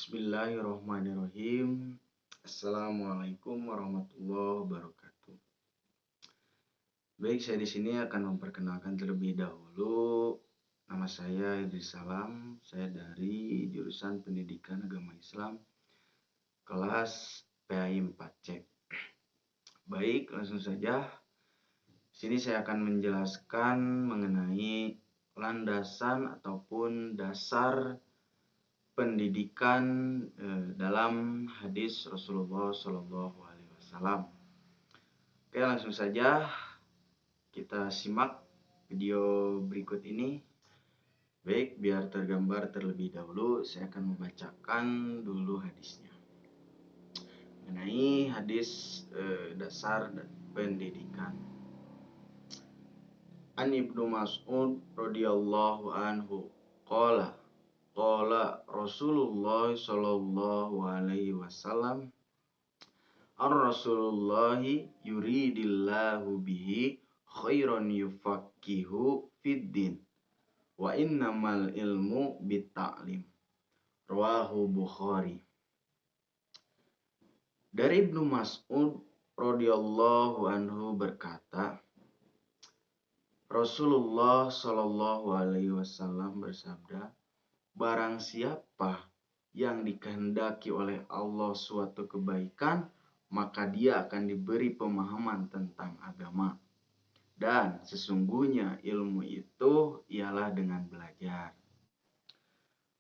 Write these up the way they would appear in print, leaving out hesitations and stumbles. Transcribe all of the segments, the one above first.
Bismillahirrahmanirrahim. Assalamualaikum warahmatullahi wabarakatuh. Baik, saya di sini akan memperkenalkan terlebih dahulu. Nama saya Idris Salam. Saya dari jurusan Pendidikan Agama Islam kelas PAI 4C. Baik, langsung saja. Sini saya akan menjelaskan mengenai landasan ataupun dasar pendidikan dalam hadis Rasulullah Shallallahu Alaihi Wasallam. Oke, langsung saja kita simak video berikut ini. Baik, biar tergambar terlebih dahulu, saya akan membacakan dulu hadisnya. Mengenai hadis dasar pendidikan. An Ibnu Mas'ud radhiyallahu anhu qala Rasulullah sallallahu alaihi wasallam Ar-Rasulullahi yuridillahu bihi khairan yufaqihu fiddin wa innamal ilmu bitta'lim. Rawahu Bukhari. Dari Ibnu Mas'ud radhiyallahu anhu berkata, Rasulullah sallallahu alaihi wasallam bersabda, barang siapa yang dikehendaki oleh Allah suatu kebaikan, maka dia akan diberi pemahaman tentang agama. Dan sesungguhnya ilmu itu ialah dengan belajar.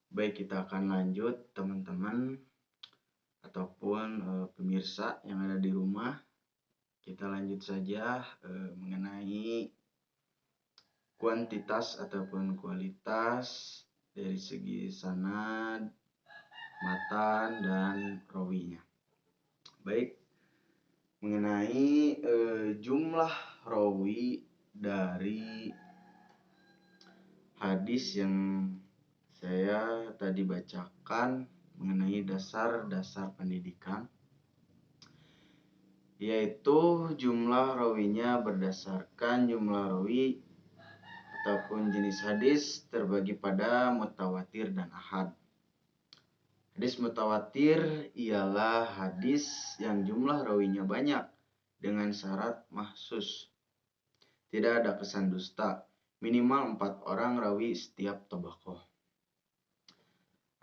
Baik, kita akan lanjut teman-teman ataupun pemirsa yang ada di rumah. Kita lanjut saja mengenai kuantitas ataupun kualitas dari segi sanad, matan, dan rawinya. Baik, mengenai jumlah rawi dari hadis yang saya tadi bacakan mengenai dasar-dasar pendidikan, yaitu jumlah rawinya berdasarkan jumlah rawi ataupun jenis hadis terbagi pada mutawatir dan ahad. Hadis mutawatir ialah hadis yang jumlah rawinya banyak dengan syarat mahsus. Tidak ada kesan dusta, minimal 4 orang rawi setiap tabaqah.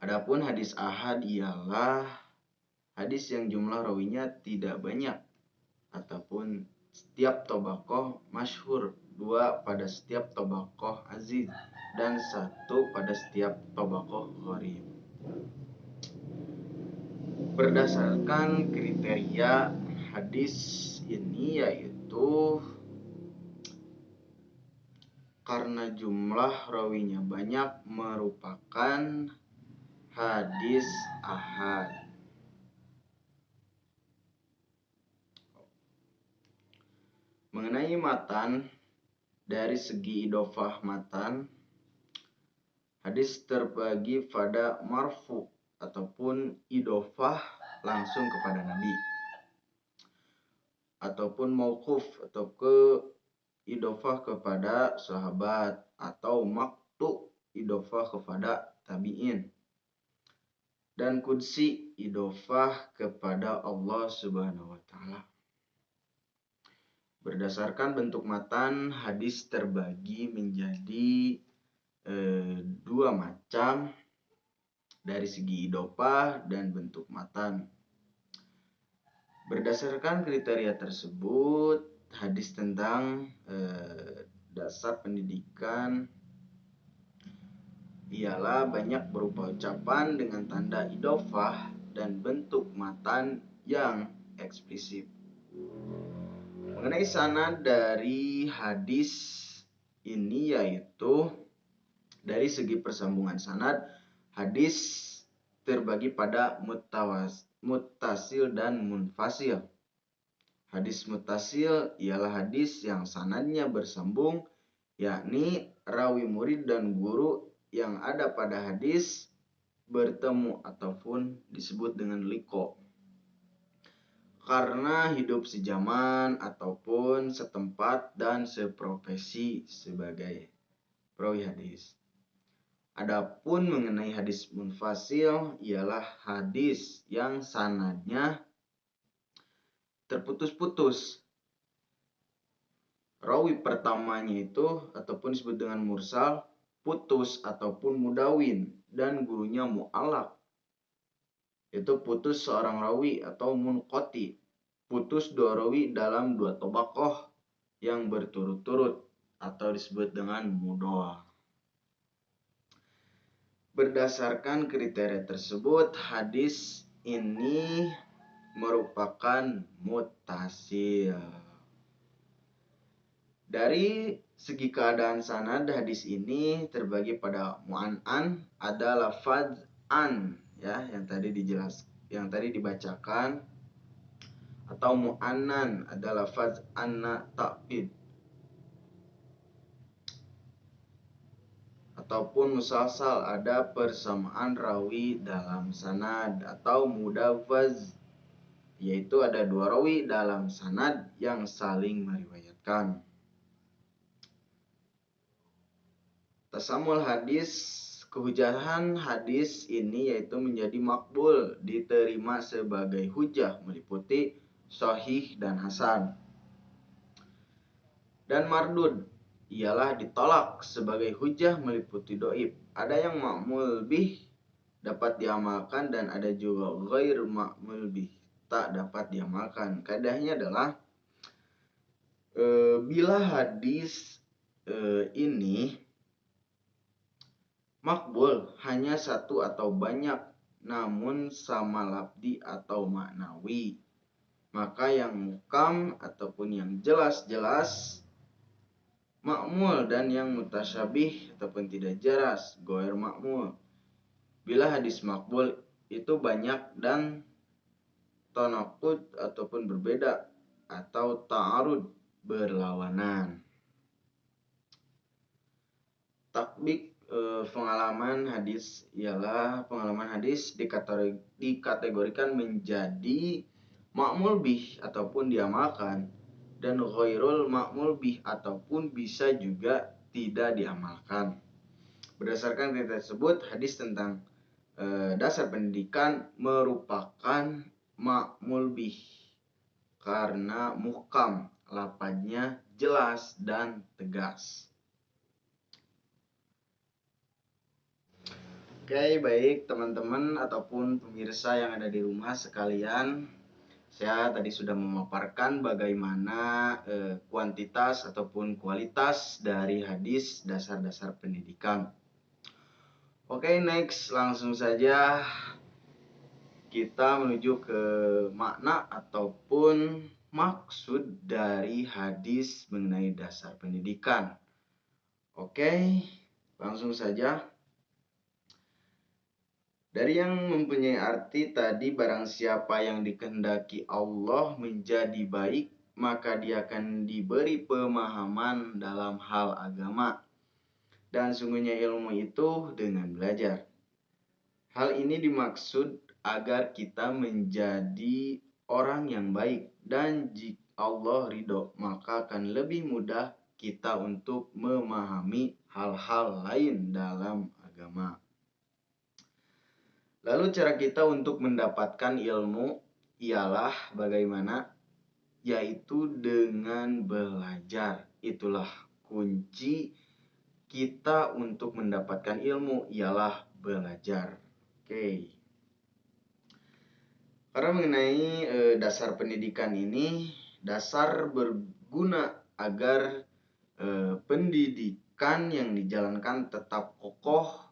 Adapun hadis ahad ialah hadis yang jumlah rawinya tidak banyak ataupun setiap tabaqah masyhur, 2 pada setiap tabaqah aziz dan 1 pada setiap tabaqah gharib. Berdasarkan kriteria hadis ini, yaitu karena jumlah rawinya banyak, merupakan hadis ahad. Mengenai matan, dari segi idofah matan, hadis terbagi pada marfu ataupun idofah langsung kepada Nabi, ataupun mauquf atau idofah kepada sahabat, atau maktu idofah kepada tabi'in, dan qudsi idofah kepada Allah Subhanahu wa taala. Berdasarkan bentuk matan, hadis terbagi menjadi 2 macam dari segi idofah dan bentuk matan. Berdasarkan kriteria tersebut, hadis tentang dasar pendidikan ialah banyak berupa ucapan dengan tanda idofah dan bentuk matan yang eksplisit. Mengenai sanad dari hadis ini, yaitu dari segi persambungan sanad, hadis terbagi pada muttasil dan munfasil. Hadis muttasil ialah hadis yang sanadnya bersambung, yakni rawi murid dan guru yang ada pada hadis bertemu ataupun disebut dengan liqa, karena hidup sejaman ataupun setempat dan seprofesi sebagai perawi hadis. Adapun mengenai hadis munfasil ialah hadis yang sanadnya terputus-putus. Rawi pertamanya itu ataupun disebut dengan mursal, putus ataupun mudawin, dan gurunya mu'allaq. Itu putus seorang rawi atau munqati. Putus dua rawi dalam dua tabaqah yang berturut-turut atau disebut dengan mudha'af. Berdasarkan kriteria tersebut, hadis ini merupakan muttasil. Dari segi keadaan sanad, hadis ini terbagi pada mu'an'an, ada lafaz an ya yang tadi dibacakan, atau mu'annan ada lafaz anna ta'bid, ataupun musalsal ada persamaan rawi dalam sanad, atau mudawwaz yaitu ada dua rawi dalam sanad yang saling meriwayatkan. Tasamul hadis, kehujahan hadis ini yaitu menjadi makbul, diterima sebagai hujah meliputi sahih dan hasan. Dan mardud ialah ditolak sebagai hujah meliputi doib. Ada yang ma'mul bih dapat diamalkan dan ada juga ghair ma'mul bih tak dapat diamalkan. Kaidahnya adalah bila hadis ini makbul hanya satu atau banyak namun sama lafzi atau maknawi, maka yang mukam ataupun yang jelas-jelas makmul, dan yang mutasyabih ataupun tidak jelas ghair makmul. Bila hadis makbul itu banyak dan tanaqud ataupun berbeda atau ta'arud berlawanan. Tatbik pengalaman hadis ialah pengalaman hadis dikategorikan menjadi makmul bih ataupun diamalkan, dan ghairul ma'mul bih ataupun bisa juga tidak diamalkan. Berdasarkan kriteria tersebut, hadis tentang dasar pendidikan merupakan ma'mul bih karena muhkam, lafadznya jelas dan tegas. Oke, baik teman-teman ataupun pemirsa yang ada di rumah sekalian, saya tadi sudah memaparkan bagaimana kuantitas ataupun kualitas dari hadis dasar-dasar pendidikan. Oke, next langsung saja kita menuju ke makna ataupun maksud dari hadis mengenai dasar pendidikan. Oke, langsung saja. Dari yang mempunyai arti tadi, barang siapa yang dikehendaki Allah menjadi baik, maka dia akan diberi pemahaman dalam hal agama. Dan sungguhnya ilmu itu dengan belajar. Hal ini dimaksud agar kita menjadi orang yang baik. Dan jika Allah ridho, maka akan lebih mudah kita untuk memahami hal-hal lain dalam agama. Lalu cara kita untuk mendapatkan ilmu ialah bagaimana? Yaitu dengan belajar. Itulah kunci kita untuk mendapatkan ilmu ialah belajar. Oke. Karena mengenai dasar pendidikan ini, dasar berguna agar pendidikan yang dijalankan tetap kokoh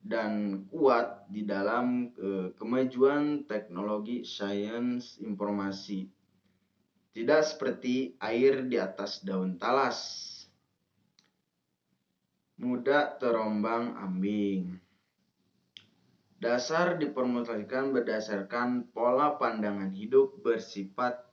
dan kuat di dalam kemajuan teknologi sains informasi. Tidak seperti air di atas daun talas, mudah terombang-ambing. Dasar diformulasikan berdasarkan pola pandangan hidup bersifat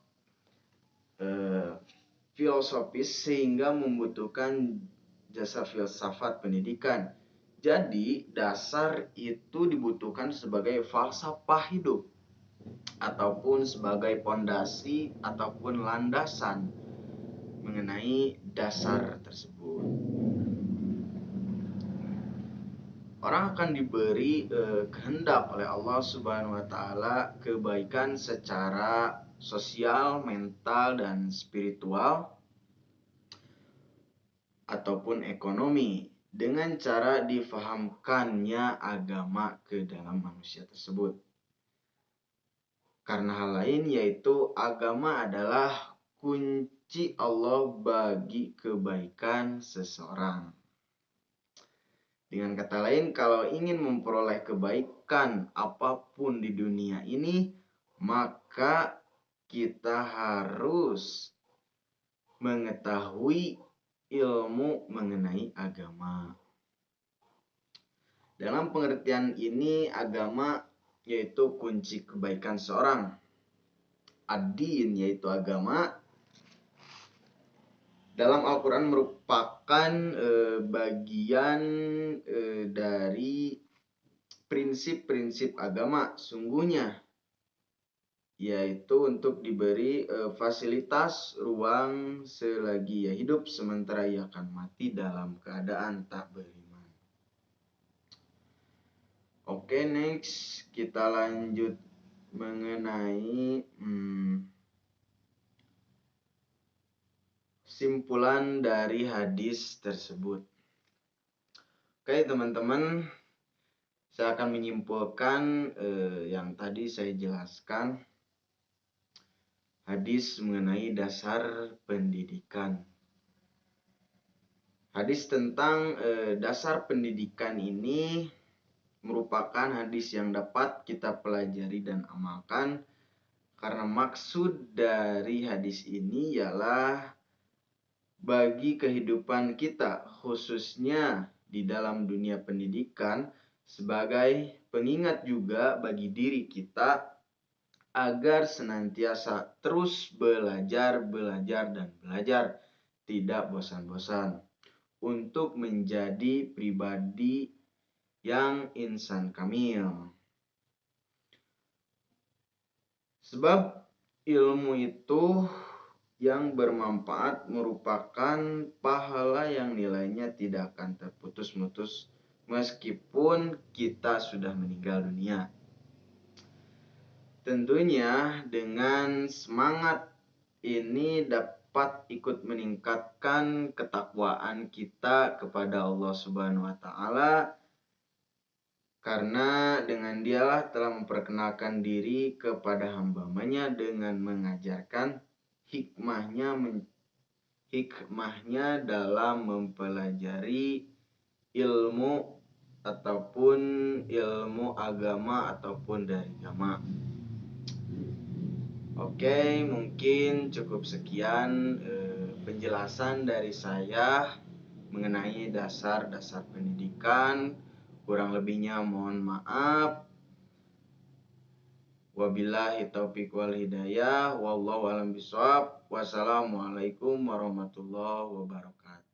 filosofis sehingga membutuhkan jasa filsafat pendidikan. Jadi dasar itu dibutuhkan sebagai falsafah hidup ataupun sebagai pondasi ataupun landasan mengenai dasar tersebut. orang akan diberi kehendak oleh Allah Subhanahu wa taala kebaikan secara sosial, mental dan spiritual ataupun ekonomi dengan cara difahamkannya agama ke dalam manusia tersebut. Karena hal lain yaitu agama adalah kunci Allah bagi kebaikan seseorang. Dengan kata lain, kalau ingin memperoleh kebaikan apapun di dunia ini, maka kita harus mengetahui ilmu mengenai agama. Dalam pengertian ini, agama yaitu kunci kebaikan seorang. Ad-din yaitu agama dalam Al-Quran merupakan bagian dari prinsip-prinsip agama sungguhnya, yaitu untuk diberi fasilitas ruang selagi ia hidup, sementara ia akan mati dalam keadaan tak beriman. Oke, next kita lanjut mengenai simpulan dari hadis tersebut. Oke teman-teman, saya akan menyimpulkan yang tadi saya jelaskan, hadis mengenai dasar pendidikan. Hadis tentang dasar pendidikan ini merupakan hadis yang dapat kita pelajari dan amalkan, karena maksud dari hadis ini ialah bagi kehidupan kita, khususnya di dalam dunia pendidikan, sebagai pengingat juga bagi diri kita agar senantiasa terus belajar, dan belajar, tidak bosan-bosan, untuk menjadi pribadi yang insan kamil. Sebab ilmu itu yang bermanfaat merupakan pahala yang nilainya tidak akan terputus-putus meskipun kita sudah meninggal dunia. Tentunya dengan semangat ini dapat ikut meningkatkan ketakwaan kita kepada Allah Subhanahu wa taala, karena dengan dialah telah memperkenalkan diri kepada hamba-Nya dengan mengajarkan hikmahnya dalam mempelajari ilmu ataupun ilmu agama ataupun dari agama. Oke, mungkin cukup sekian penjelasan dari saya mengenai dasar-dasar pendidikan. Kurang lebihnya mohon maaf. Wabillahi taufiq wal hidayah. Wallahu a'lam bishawab. Wassalamualaikum warahmatullahi wabarakatuh.